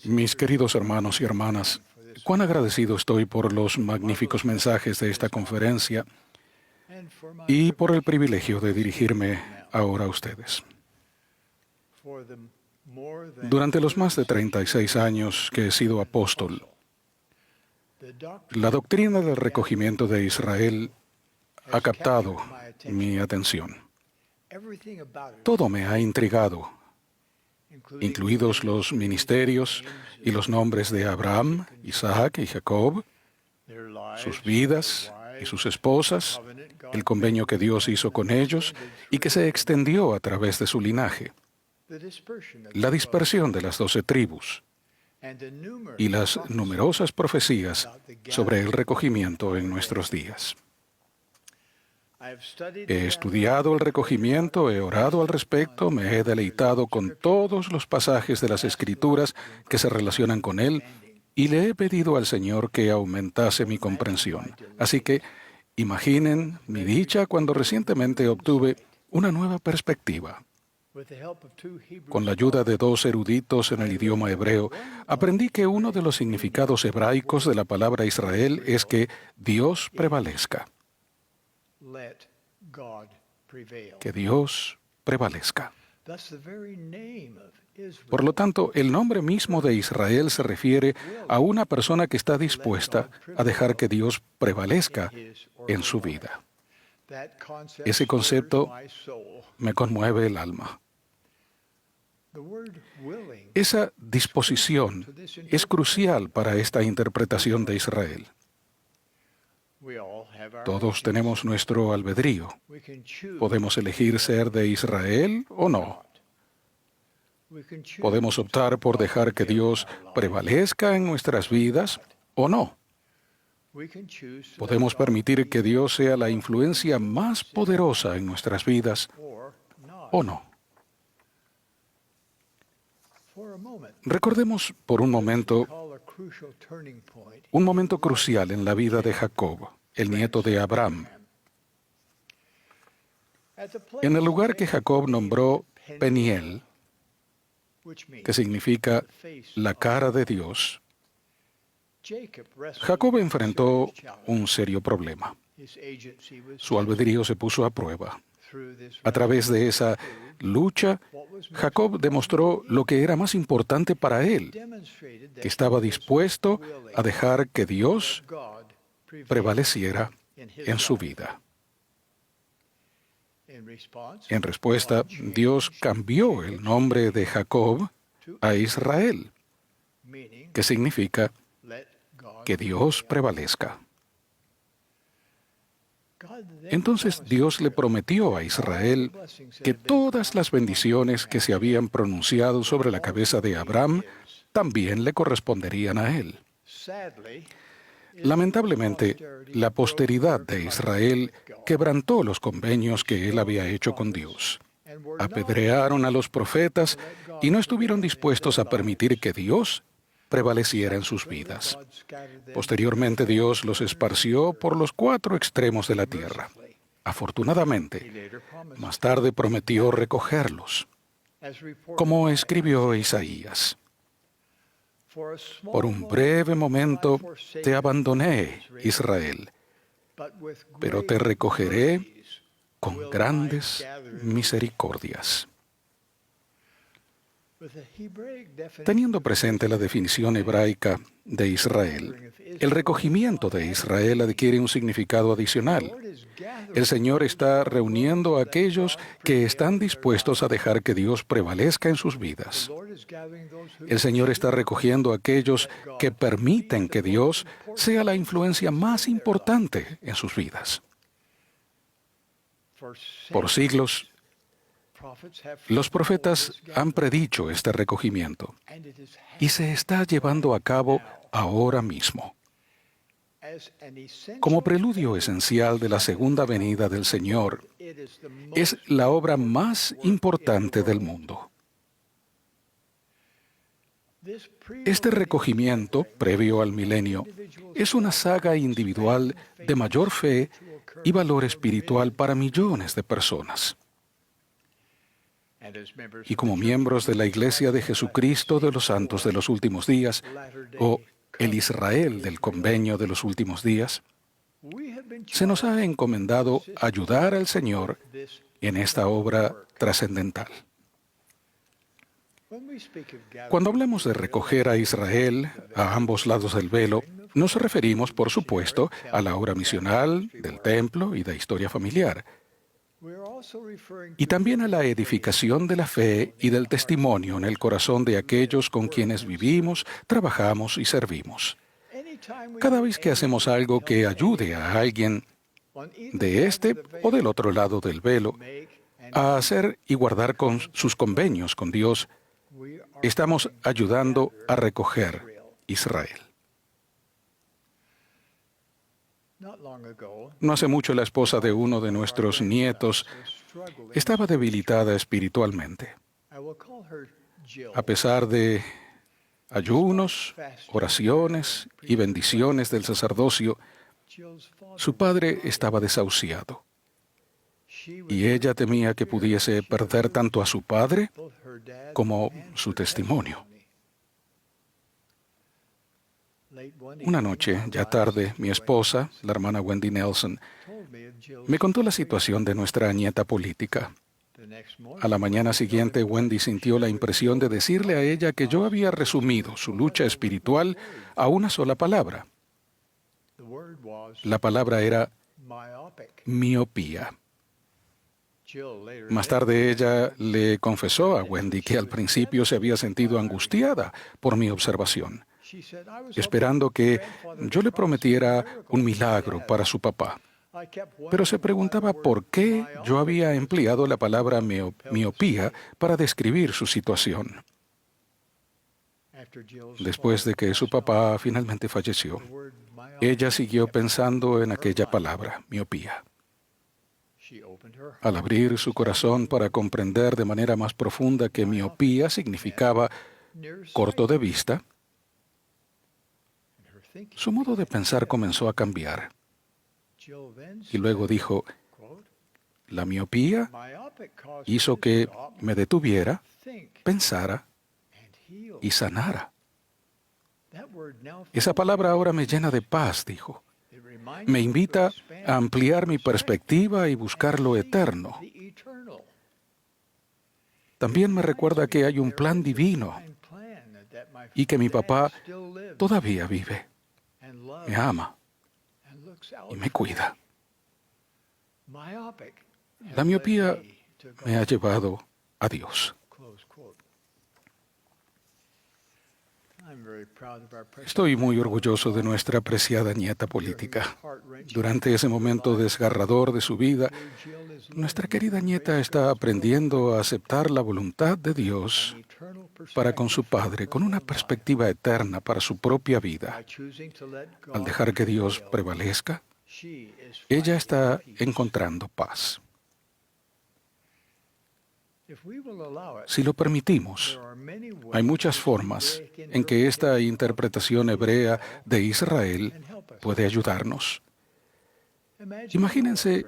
Mis queridos hermanos y hermanas, cuán agradecido estoy por los magníficos mensajes de esta conferencia y por el privilegio de dirigirme ahora a ustedes. Durante los más de 36 años que he sido apóstol, la doctrina del recogimiento de Israel ha captado mi atención. Todo me ha intrigado, incluidos los ministerios y los nombres de Abraham, Isaac y Jacob, sus vidas y sus esposas, el convenio que Dios hizo con ellos y que se extendió a través de su linaje, la dispersión de las 12 tribus y las numerosas profecías sobre el recogimiento en nuestros días. He estudiado el recogimiento, he orado al respecto, me he deleitado con todos los pasajes de las Escrituras que se relacionan con él y le he pedido al Señor que aumentase mi comprensión. Así que imaginen mi dicha cuando recientemente obtuve una nueva perspectiva. Con la ayuda de 2 eruditos en el idioma hebreo, aprendí que uno de los significados hebraicos de la palabra Israel es que Dios prevalezca. Que Dios prevalezca. Por lo tanto, el nombre mismo de Israel se refiere a una persona que está dispuesta a dejar que Dios prevalezca en su vida. Ese concepto me conmueve el alma. Esa disposición es crucial para esta interpretación de Israel. Todos tenemos nuestro albedrío. Podemos elegir ser de Israel o no. Podemos optar por dejar que Dios prevalezca en nuestras vidas o no. Podemos permitir que Dios sea la influencia más poderosa en nuestras vidas o no. Recordemos por un momento crucial en la vida de Jacob, el nieto de Abraham. En el lugar que Jacob nombró Peniel, que significa la cara de Dios, Jacob enfrentó un serio problema. Su albedrío se puso a prueba. A través de esa lucha, Jacob demostró lo que era más importante para él, que estaba dispuesto a dejar que Dios prevaleciera en su vida. En respuesta, Dios cambió el nombre de Jacob a Israel, que significa que Dios prevalezca. Entonces Dios le prometió a Israel que todas las bendiciones que se habían pronunciado sobre la cabeza de Abraham también le corresponderían a él. Lamentablemente, la posteridad de Israel quebrantó los convenios que él había hecho con Dios. Apedrearon a los profetas y no estuvieron dispuestos a permitir que Dios prevaleciera en sus vidas. Posteriormente, Dios los esparció por los 4 extremos de la tierra. Afortunadamente, más tarde prometió recogerlos, como escribió Isaías. Por un breve momento te abandoné, Israel, pero te recogeré con grandes misericordias. Teniendo presente la definición hebraica de Israel, el recogimiento de Israel adquiere un significado adicional. El Señor está reuniendo a aquellos que están dispuestos a dejar que Dios prevalezca en sus vidas. El Señor está recogiendo a aquellos que permiten que Dios sea la influencia más importante en sus vidas. Por siglos, los profetas han predicho este recogimiento y se está llevando a cabo ahora mismo. Como preludio esencial de la segunda venida del Señor, es la obra más importante del mundo. Este recogimiento, previo al milenio, es una saga individual de mayor fe y valor espiritual para millones de personas. y como miembros de la Iglesia de Jesucristo de los Santos de los Últimos Días, o el Israel del Convenio de los Últimos Días, se nos ha encomendado ayudar al Señor en esta obra trascendental. Cuando hablamos de recoger a Israel a ambos lados del velo, nos referimos, por supuesto, a la obra misional, del templo y de historia familiar, y también a la edificación de la fe y del testimonio en el corazón de aquellos con quienes vivimos, trabajamos y servimos. Cada vez que hacemos algo que ayude a alguien de este o del otro lado del velo a hacer y guardar con sus convenios con Dios, estamos ayudando a recoger Israel. No hace mucho la esposa de uno de nuestros nietos estaba debilitada espiritualmente. A pesar de ayunos, oraciones y bendiciones del sacerdocio, su padre estaba desahuciado. Y ella temía que pudiese perder tanto a su padre como su testimonio. Una noche, ya tarde, mi esposa, la hermana Wendy Nelson, me contó la situación de nuestra nieta política. A la mañana siguiente, Wendy sintió la impresión de decirle a ella que yo había resumido su lucha espiritual a una sola palabra. La palabra era miopía. Más tarde ella le confesó a Wendy que al principio se había sentido angustiada por mi observación, esperando que yo le prometiera un milagro para su papá. Pero se preguntaba por qué yo había empleado la palabra miopía para describir su situación. Después de que su papá finalmente falleció, ella siguió pensando en aquella palabra, miopía. Al abrir su corazón para comprender de manera más profunda que miopía significaba corto de vista, su modo de pensar comenzó a cambiar. Y luego dijo, la miopía hizo que me detuviera, pensara y sanara. Esa palabra ahora me llena de paz, dijo. Me invita a ampliar mi perspectiva y buscar lo eterno. También me recuerda que hay un plan divino y que mi papá todavía vive, me ama y me cuida. La miopía me ha llevado a Dios. Estoy muy orgulloso de nuestra apreciada nieta política. Durante ese momento desgarrador de su vida, nuestra querida nieta está aprendiendo a aceptar la voluntad de Dios para con su padre, con una perspectiva eterna para su propia vida. Al dejar que Dios prevalezca, ella está encontrando paz. Si lo permitimos, hay muchas formas en que esta interpretación hebrea de Israel puede ayudarnos. Imagínense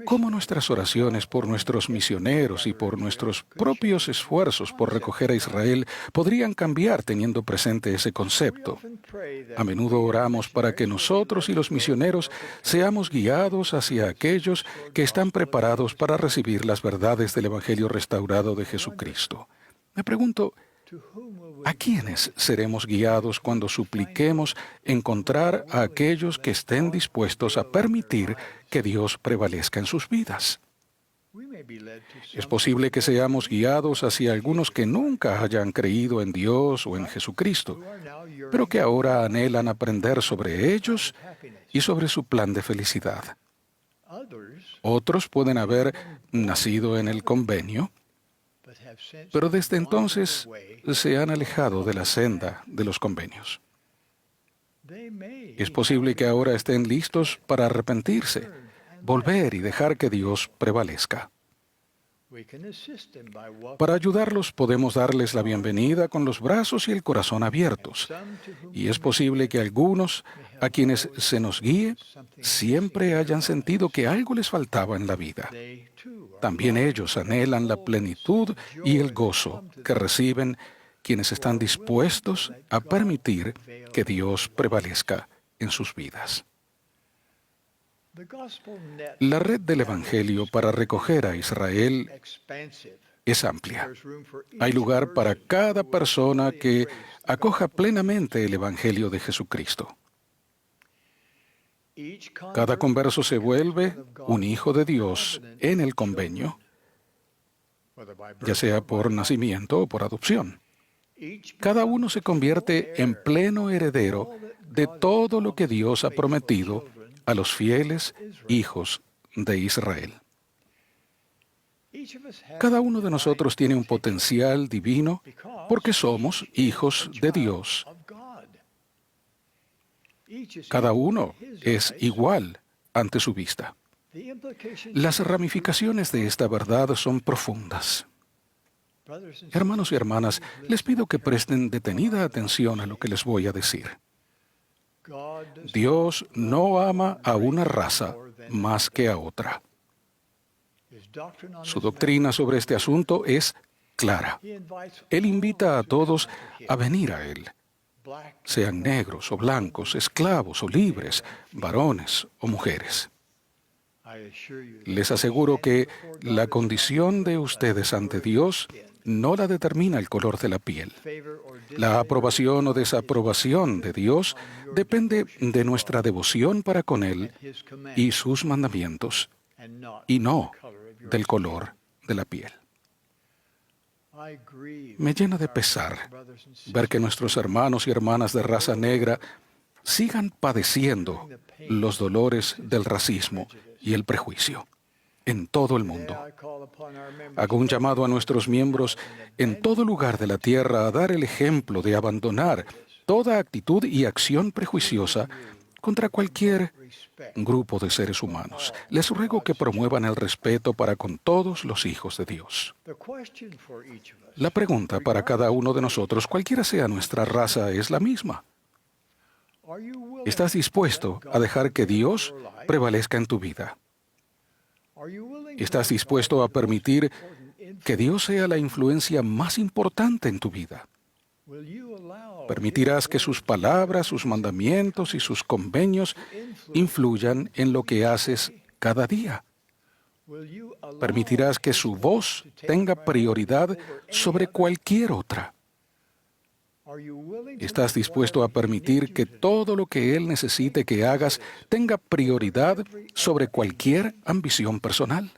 cómo nuestras oraciones por nuestros misioneros y por nuestros propios esfuerzos por recoger a Israel podrían cambiar teniendo presente ese concepto. A menudo oramos para que nosotros y los misioneros seamos guiados hacia aquellos que están preparados para recibir las verdades del Evangelio restaurado de Jesucristo. Me pregunto, ¿a quiénes seremos guiados cuando supliquemos encontrar a aquellos que estén dispuestos a permitir que Dios prevalezca en sus vidas? Es posible que seamos guiados hacia algunos que nunca hayan creído en Dios o en Jesucristo, pero que ahora anhelan aprender sobre ellos y sobre su plan de felicidad. Otros pueden haber nacido en el convenio, pero desde entonces se han alejado de la senda de los convenios. Es posible que ahora estén listos para arrepentirse, volver y dejar que Dios prevalezca. Para ayudarlos podemos darles la bienvenida con los brazos y el corazón abiertos. Y es posible que algunos, a quienes se nos guíe, siempre hayan sentido que algo les faltaba en la vida. También ellos anhelan la plenitud y el gozo que reciben quienes están dispuestos a permitir que Dios prevalezca en sus vidas. La red del Evangelio para recoger a Israel es amplia. Hay lugar para cada persona que acoja plenamente el Evangelio de Jesucristo. Cada converso se vuelve un hijo de Dios en el convenio, ya sea por nacimiento o por adopción. Cada uno se convierte en pleno heredero de todo lo que Dios ha prometido a los fieles hijos de Israel. Cada uno de nosotros tiene un potencial divino porque somos hijos de Dios. Cada uno es igual ante su vista. Las ramificaciones de esta verdad son profundas. Hermanos y hermanas, les pido que presten detenida atención a lo que les voy a decir. Dios no ama a una raza más que a otra. Su doctrina sobre este asunto es clara. Él invita a todos a venir a Él, sean negros o blancos, esclavos o libres, varones o mujeres. Les aseguro que la condición de ustedes ante Dios no la determina el color de la piel. La aprobación o desaprobación de Dios depende de nuestra devoción para con Él y sus mandamientos, y no del color de la piel. Me llena de pesar ver que nuestros hermanos y hermanas de raza negra sigan padeciendo los dolores del racismo y el prejuicio en todo el mundo. Hago un llamado a nuestros miembros en todo lugar de la tierra a dar el ejemplo de abandonar toda actitud y acción prejuiciosa contra cualquier grupo de seres humanos. Les ruego que promuevan el respeto para con todos los hijos de Dios. La pregunta para cada uno de nosotros, cualquiera sea nuestra raza, es la misma. ¿Estás dispuesto a dejar que Dios prevalezca en tu vida? ¿Estás dispuesto a permitir que Dios sea la influencia más importante en tu vida? ¿Permitirás que sus palabras, sus mandamientos y sus convenios influyan en lo que haces cada día? ¿Permitirás que su voz tenga prioridad sobre cualquier otra? ¿Estás dispuesto a permitir que todo lo que Él necesite que hagas tenga prioridad sobre cualquier ambición personal?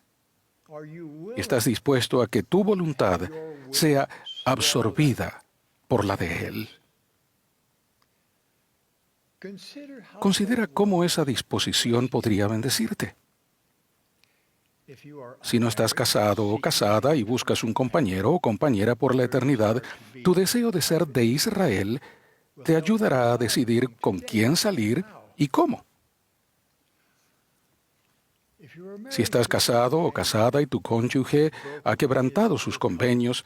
¿Estás dispuesto a que tu voluntad sea absorbida por la de Él? Considera cómo esa disposición podría bendecirte. Si no estás casado o casada y buscas un compañero o compañera por la eternidad, tu deseo de ser de Israel te ayudará a decidir con quién salir y cómo. Si estás casado o casada y tu cónyuge ha quebrantado sus convenios,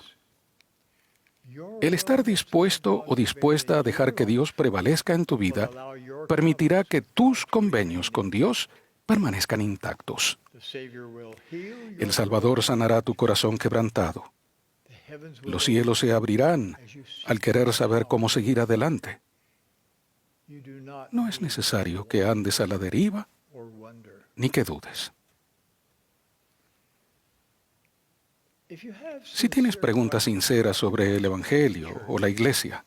el estar dispuesto o dispuesta a dejar que Dios prevalezca en tu vida permitirá que tus convenios con Dios permanezcan intactos. El Salvador sanará tu corazón quebrantado. Los cielos se abrirán al querer saber cómo seguir adelante. No es necesario que andes a la deriva ni que dudes. Si tienes preguntas sinceras sobre el Evangelio o la Iglesia,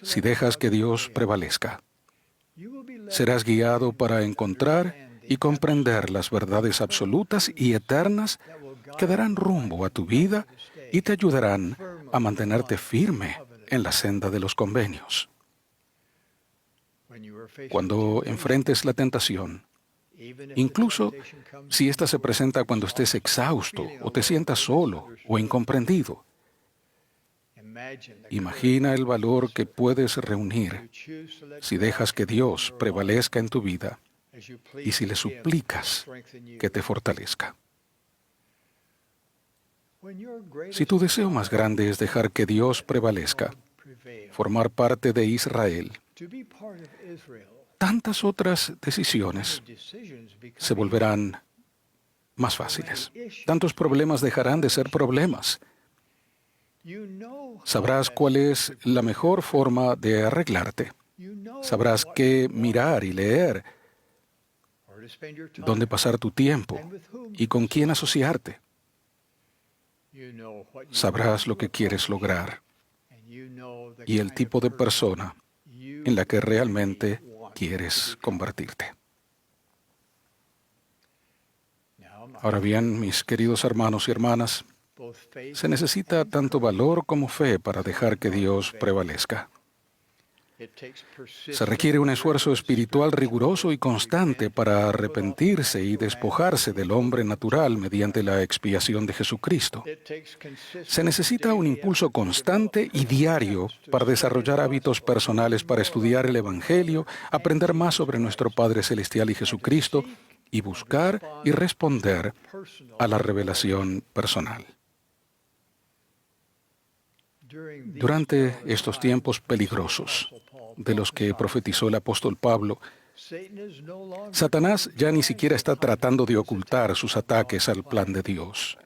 si dejas que Dios prevalezca, serás guiado para encontrar y comprender las verdades absolutas y eternas que darán rumbo a tu vida y te ayudarán a mantenerte firme en la senda de los convenios. Cuando enfrentes la tentación, incluso si ésta se presenta cuando estés exhausto o te sientas solo o incomprendido, imagina el valor que puedes reunir si dejas que Dios prevalezca en tu vida y si le suplicas que te fortalezca. Si tu deseo más grande es dejar que Dios prevalezca, formar parte de Israel, tantas otras decisiones se volverán más fáciles. Tantos problemas dejarán de ser problemas. Sabrás cuál es la mejor forma de arreglarte. Sabrás qué mirar y leer, dónde pasar tu tiempo y con quién asociarte. Sabrás lo que quieres lograr y el tipo de persona en la que realmente quieres convertirte. Ahora bien, mis queridos hermanos y hermanas, se necesita tanto valor como fe para dejar que Dios prevalezca. Se requiere un esfuerzo espiritual riguroso y constante para arrepentirse y despojarse del hombre natural mediante la expiación de Jesucristo. Se necesita un impulso constante y diario para desarrollar hábitos personales para estudiar el Evangelio, aprender más sobre nuestro Padre Celestial y Jesucristo, y buscar y responder a la revelación personal. Durante estos tiempos peligrosos de los que profetizó el apóstol Pablo, Satanás ya ni siquiera está tratando de ocultar sus ataques al plan de Dios.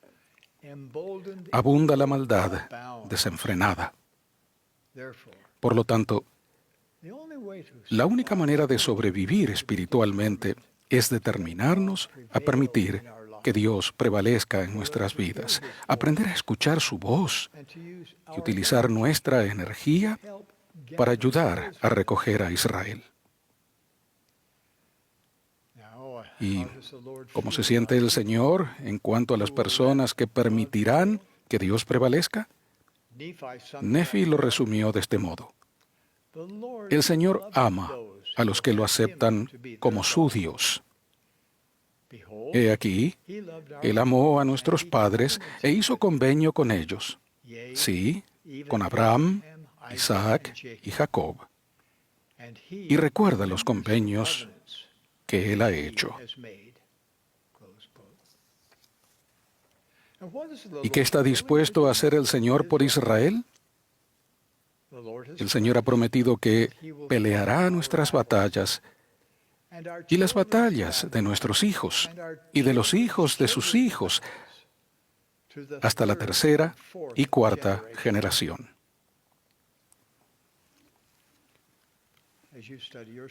Abunda la maldad desenfrenada. Por lo tanto, la única manera de sobrevivir espiritualmente es determinarnos a permitir que Dios prevalezca en nuestras vidas, aprender a escuchar su voz y utilizar nuestra energía para ayudar a recoger a Israel. ¿Y cómo se siente el Señor en cuanto a las personas que permitirán que Dios prevalezca? Nefi lo resumió de este modo: el Señor ama a los que lo aceptan como su Dios. He aquí, Él amó a nuestros padres e hizo convenio con ellos. Sí, con Abraham, Isaac y Jacob. Y recuerda los convenios que Él ha hecho. ¿Y qué está dispuesto a hacer el Señor por Israel? El Señor ha prometido que peleará nuestras batallas y las batallas de nuestros hijos y de los hijos de sus hijos hasta la tercera y cuarta generación.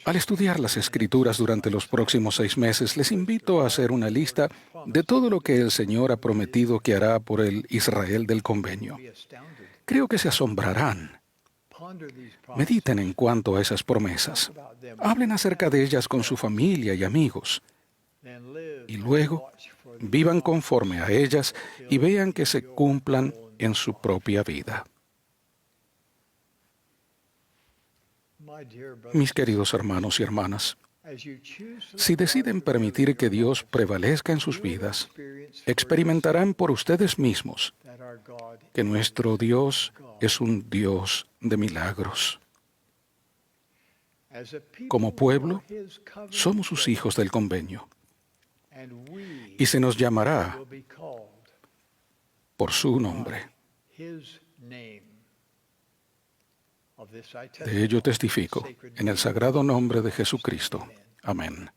Al estudiar las Escrituras durante los próximos 6 meses, les invito a hacer una lista de todo lo que el Señor ha prometido que hará por el Israel del convenio. Creo que se asombrarán. Mediten en cuanto a esas promesas. Hablen acerca de ellas con su familia y amigos. Y luego, vivan conforme a ellas y vean que se cumplan en su propia vida. Mis queridos hermanos y hermanas, si deciden permitir que Dios prevalezca en sus vidas, experimentarán por ustedes mismos que nuestro Dios es un Dios de milagros. Como pueblo, somos sus hijos del convenio y se nos llamará por su nombre. De ello testifico en el sagrado nombre de Jesucristo. Amén.